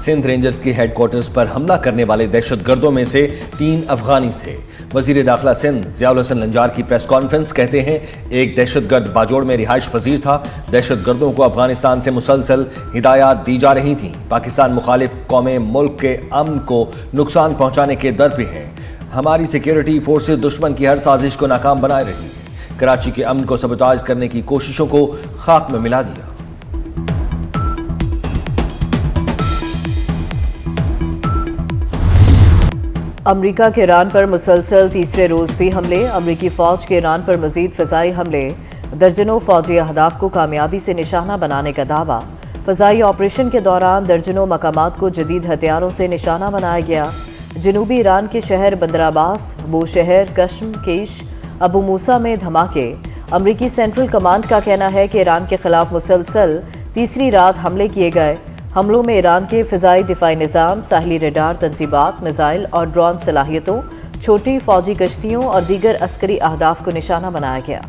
Sindh rangers کے head quarters پر حملہ کرنے والے دہشت گردوں میں سے 3 افغانی تھے۔ وزیر داخلہ سندھ ضیاء الحسن لنجار کی پریس کانفرنس کہتے ہیں ایک دہشت گرد باجوڑ میں رہائش پذیر تھا۔ دہشت گردوں کو افغانستان سے مسلسل ہدایات دی جا رہی تھیں۔ پاکستان مخالف قومیں ملک کے امن کو نقصان پہنچانے کے در پہ ہیں۔ ہماری سیکیورٹی فورسز دشمن کی ہر سازش کو ناکام بنائے رہی ہیں۔ کراچی کے امن کو سبوتاژ کرنے کی کوششوں کو خاک میں ملا دیا۔ امریکہ کے ایران پر مسلسل تیسرے روز بھی حملے۔ امریکی فوج کے ایران پر مزید فضائی حملے، درجنوں فوجی اہداف کو کامیابی سے نشانہ بنانے کا دعویٰ۔ فضائی آپریشن کے دوران درجنوں مقامات کو جدید ہتھیاروں سے نشانہ بنایا گیا۔ جنوبی ایران کے شہر بندر عباس، بوشہر، کشم، کیش، ابو موسیٰ میں دھماکے۔ امریکی سینٹرل کمانڈ کا کہنا ہے کہ ایران کے خلاف مسلسل تیسری رات حملے کیے گئے۔ حملوں میں ایران کے فضائی دفاعی نظام، ساحلی ریڈار تنصیبات، میزائل اور ڈرون صلاحیتوں، چھوٹی فوجی کشتیوں اور دیگر عسکری اہداف کو نشانہ بنایا گیا۔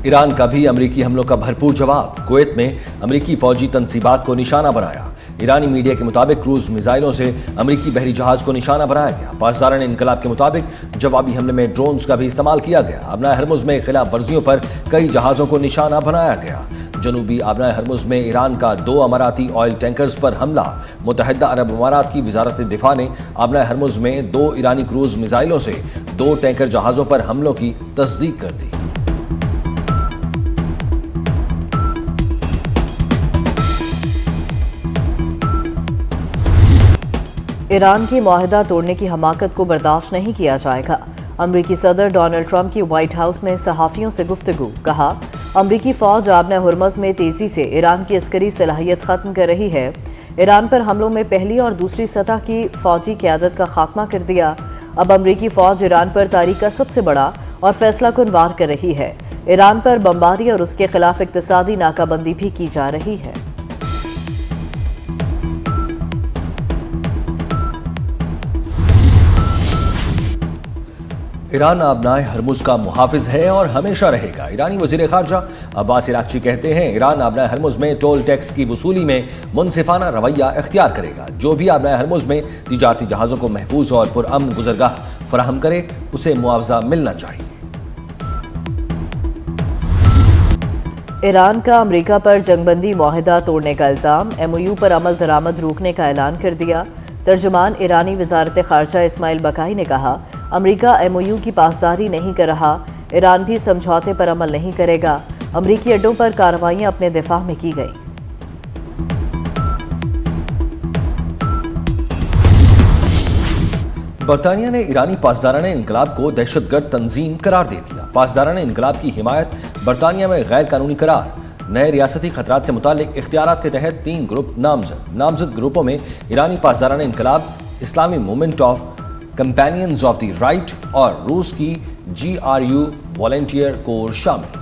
ایران کا بھی امریکی حملوں کا بھرپور جواب۔ کویت میں امریکی فوجی تنصیبات کو نشانہ بنایا۔ ایرانی میڈیا کے مطابق کروز میزائلوں سے امریکی بحری جہاز کو نشانہ بنایا گیا۔ پاسداران انقلاب کے مطابق جوابی حملے میں ڈرونز کا بھی استعمال کیا گیا۔ آبنائے ہرمز میں خلاف ورزیوں پر کئی جہازوں کو نشانہ بنایا گیا۔ جنوبی آبنائے ہرمز میں ایران کا 2 اماراتی آئل ٹینکرز پر حملہ۔ متحدہ عرب امارات کی وزارت دفاع نے آبنائے ہرمز میں 2 ایرانی کروز میزائلوں سے 2 ٹینکر جہازوں پر حملوں کی تصدیق کر دی۔ ایران کی معاہدہ توڑنے کی حماقت کو برداشت نہیں کیا جائے گا۔ امریکی صدر ڈونلڈ ٹرمپ کی وائٹ ہاؤس میں صحافیوں سے گفتگو۔ کہا، امریکی فوج آبنائے ہرمز میں تیزی سے ایران کی عسکری صلاحیت ختم کر رہی ہے۔ ایران پر حملوں میں پہلی اور دوسری سطح کی فوجی قیادت کا خاتمہ کر دیا۔ اب امریکی فوج ایران پر تاریخ کا سب سے بڑا اور فیصلہ کن وار کر رہی ہے۔ ایران پر بمباری اور اس کے خلاف اقتصادی ناکہ بندی بھی کی جا رہی ہے۔ ایران آبنائے ہرمز کا محافظ ہے اور ہمیشہ رہے گا۔ ایرانی وزیر خارجہ عباس عراقچی کہتے ہیں ایران آبنائے ہرمز میں ٹول ٹیکس کی وصولی میں منصفانہ رویہ اختیار کرے گا۔ جو بھی آبنائے ہرمز میں تجارتی جہازوں کو محفوظ اور پرامن گزرگاہ فراہم کرے اسے معاوضہ ملنا چاہیے۔ ایران کا امریکہ پر جنگ بندی معاہدہ توڑنے کا الزام۔ MOU پر عمل درآمد روکنے کا اعلان کر دیا۔ ترجمان ایرانی وزارت خارجہ اسماعیل بقائی نے کہا، امریکہ MOU کی پاسداری نہیں کر رہا۔ ایران بھی سمجھوتے پر عمل نہیں کرے گا۔ امریکی اڈوں پر کارروائیاں اپنے دفاع میں کی گئیں۔ برطانیہ نے ایرانی پاسداران انقلاب کو دہشت گرد تنظیم قرار دے دیا۔ پاسداران انقلاب کی حمایت برطانیہ میں غیر قانونی قرار۔ نئے ریاستی خطرات سے متعلق اختیارات کے تحت 3 گروپ نامزد گروپوں میں ایرانی پاسداران انقلاب، اسلامی movement of companions of the right اور روس کی GRU والنٹیئر کور شامل۔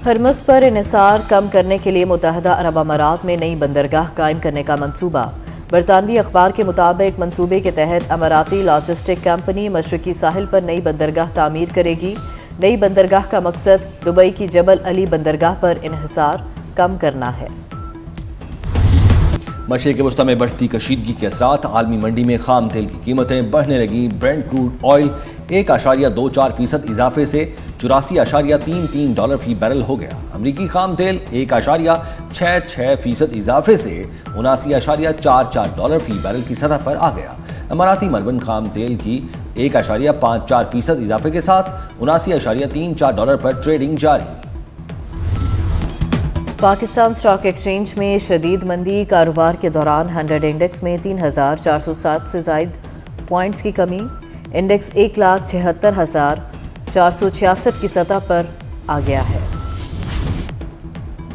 ہرمز پر انحصار کم کرنے کے لیے متحدہ عرب امارات میں نئی بندرگاہ قائم کرنے کا منصوبہ۔ برطانوی اخبار کے مطابق منصوبے کے تحت اماراتی لاجسٹک کمپنی مشرقی ساحل پر نئی بندرگاہ تعمیر کرے گی۔ نئی بندرگاہ کا مقصد دبئی کی جبل علی بندرگاہ پر انحصار کم کرنا ہے۔ مشرق وسطی میں بڑھتی کشیدگی کے اثرات، عالمی منڈی میں خام تیل کی قیمتیں بڑھنے لگیں۔ برنٹ کروڈ آئل 1.24% اضافے سے $84.33 فی بیرل ہو گیا۔ امریکی خام تیل 1.66% اضافے سے $79.44 فی بیرل کی سطح پر آ گیا۔ اماراتی مربن خام تیل کی 1.54% اضافے کے ساتھ $79.34 پر ٹریڈنگ جاری۔ پاکستان اسٹاک ایکسچینج میں شدید مندی، کاروبار کے دوران 100 انڈیکس میں 3,407 سے زائد پوائنٹس کی کمی، انڈیکس 1,76,466 کی سطح پر آ گیا ہے۔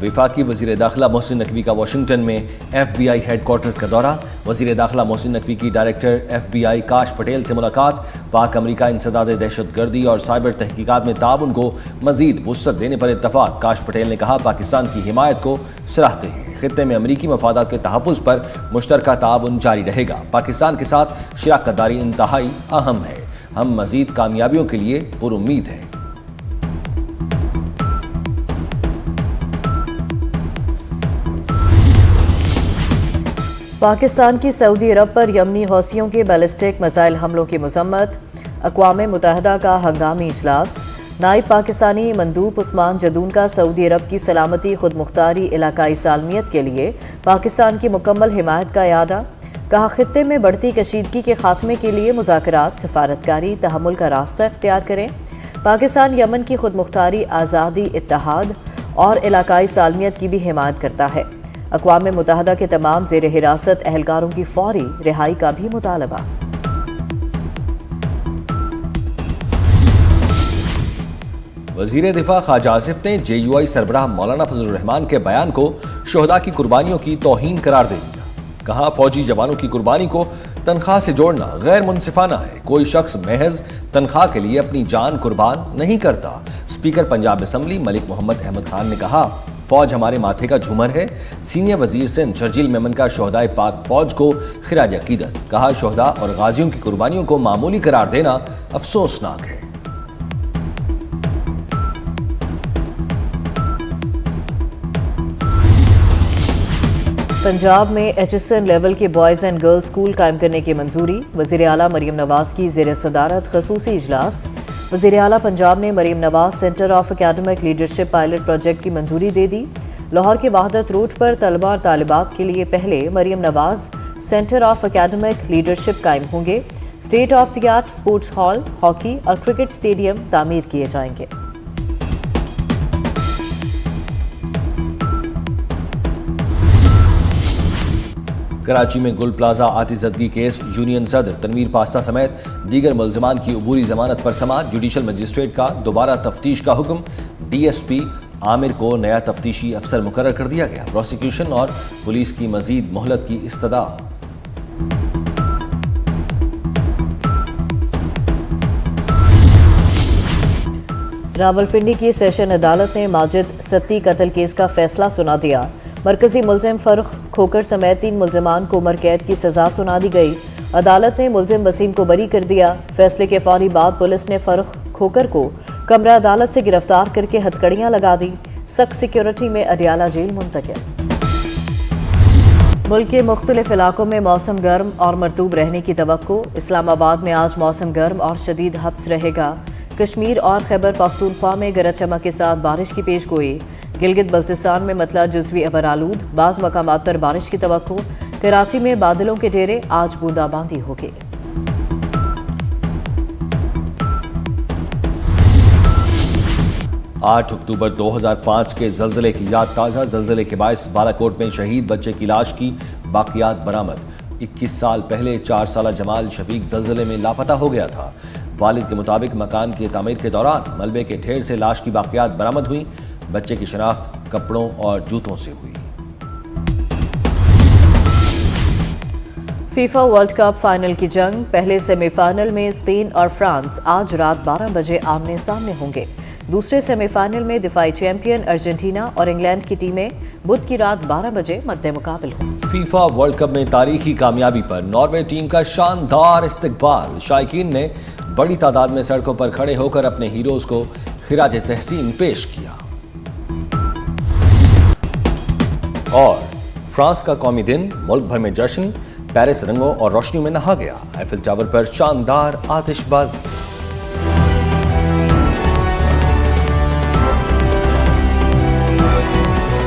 वफाकी वज़ीर दाखिला मोहसिन नकवी का वाशिंगटन में FBI हेड क्वार्टर्स का दौरा। वज़ीर दाखिला मोहसिन नकवी की डायरेक्टर FBI काश पटेल से मुलाकात। पाक अमरीका इंसदाद दहशतगर्दी और साइबर तहकीकात में ताउन को मज़ीद वुसअत देने पर इत्तफाक। काश पटेल ने कहा, पाकिस्तान की हिमायत को सराहते हैं। खित्ते में अमरीकी मफादात के तहफ़्फ़ुज़ पर मुश्तरका ताउन जारी रहेगा। पाकिस्तान के साथ शराकत दारी इंतहाई अहम है। हम मज़ीद कामयाबियों के लिए पुरुम्मीद हैं। पाकिस्तान की सऊदी अरब पर यमनी हौसियों के बैलिस्टिक मिसाइल हमलों की मज़म्मत। अक़वाम मुत्तहिदा का हंगामी इजलास। नायब पाकिस्तानी मंदूब उस्मान जदून का सऊदी अरब की सलामती खुद मुख्तारी इलाकाई सालमियत के लिए पाकिस्तान की मुकम्मल हिमायत का इरादा। कहा, खित्ते में बढ़ती कशीदगी के खात्मे के लिए मुज़ाकरात, सफारतकारी, तहम्मुल का रास्ता इख्तियार करें। पाकिस्तान यमन की खुद मुख्तारी, आज़ादी, इत्तेहाद और इलाकाई सालमियत की भी हिमायत करता है। अक़वाम मुत्तहिदा के तमाम ज़ेर हिरासत एहलकारों की फौरी रिहाई का भी मुतालबा। वज़ीर दिफा ख्वाजा आसिफ ने JUI सरबराह मौलाना फजलुर रहमान के बयान को शोहदा की कुर्बानियों की तौहीन करार दे दिया। कहा, फौजी जवानों की कुर्बानी को तनख्वाह से जोड़ना गैर मुनसिफाना है। कोई शख्स महज तनख्वाह के लिए अपनी जान कुर्बान नहीं करता। स्पीकर पंजाब असम्बली मलिक मोहम्मद अहमद खान ने कहा, फौज हमारे माथे का झूमर है। सीनियर वजीर सिंध शर्जील मेमन का शोहदाए पाक फौज को खिराज अकीदत। कहा, शोहदा और गाजियों की कुर्बानियों को मामूली करार देना अफसोसनाक है। पंजाब में HSN लेवल के बॉयज़ एंड गर्ल्स स्कूल कायम करने की मंजूरी। वज़ीर आला मरीम नवाज की ज़ेर सदारत खसूसी इजलास। वज़ीर आला पंजाब ने Maryam Nawaz centre of academic leadership pilot project की मंजूरी दे दी। लाहौर के वहादत रोड पर तलबा और तालिबात के लिए पहले Maryam Nawaz centre of academic leadership कायम होंगे। State of the art sports hall, hockey और क्रिकेट स्टेडियम तामीर किए जाएंगे। कराची में गुल प्लाजा आतिशज़दगी केस यूनियन सदर तनवीर पास्ता समेत दीगर मुल्ज़िमान की अबूरी जमानत पर समाअत। जुडिशल मजिस्ट्रेट का दोबारा तफ्तीश का हुक्म। DSP आमिर को नया तफ्तीशी अफसर मुकर्रर कर दिया गया। प्रोसिक्यूशन और पुलिस की मजीद मोहलत की इस्तदा। रावलपिंडी की सेशन अदालत ने माजिद सत्ती कत्ल केस का फैसला सुना दिया। मरकजी मुलजिम फर्रुख खोकर समेत 3 मुल्जिमान को उम्र कैद की सजा सुना दी गई। अदालत ने मुलजिम वसीम को बरी कर दिया। फैसले के फौरी बाद पुलिस ने फर्रुख खोकर को कमरा अदालत से गिरफ्तार करके हथकड़ियां लगा दी। सख्त सिक्योरिटी में अडियाला जेल मुंतकिल। मुल्क के मुख्तलिफ इलाकों में मौसम गर्म और मरतूब रहने की तवक्को। इस्लामाबाद में आज मौसम गर्म और शदीद हब्स रहेगा। कश्मीर और खैबर पख्तूनख्वा में गरज चमक के साथ बारिश की पेशगोई। गिलगित बल्तिस्तान में मतला जुज़वी अबरालूद, बाज़ मकामात पर बारिश की तवक्को। कराची में बादलों के डेरे, आज बूंदाबांदी होगी। आठ अक्टूबर 2005 के जल्जले की याद ताज़ा। जल्जले के बायस बालाकोट में शहीद बच्चे की लाश की बाकियात बरामद। 21 साल पहले 4 साला जमाल शफीक जल्जले में लापता हो गया था। वालिद के मुताबिक मकान की तामीर के दौरान मलबे के ढेर से लाश की बाकियात बरामद हुई। बच्चे की शनाख्त कपड़ों और जूतों से हुई। फीफा वर्ल्ड कप फाइनल की जंग। पहले सेमीफाइनल में स्पेन और फ्रांस आज रात 12 बजे आमने सामने होंगे। दूसरे सेमीफाइनल में दिफाई चैंपियन अर्जेंटीना और इंग्लैंड की टीमें बुध की रात 12 बजे मद्दे मुकाबिल होंगी। फीफा वर्ल्ड कप में तारीखी कामयाबी पर नॉर्वे टीम का शानदार इस्तकबाल। शायकीन ने बड़ी तादाद में सड़कों पर खड़े होकर अपने हीरोज को खिराज तहसीन पेश किया। और फ्रांस का कौमी दिन, मुल्क भर में जश्न। पेरिस रंगों और रोशनियों में नहा गया। एफिल टावर पर शानदार आतिशबाजी।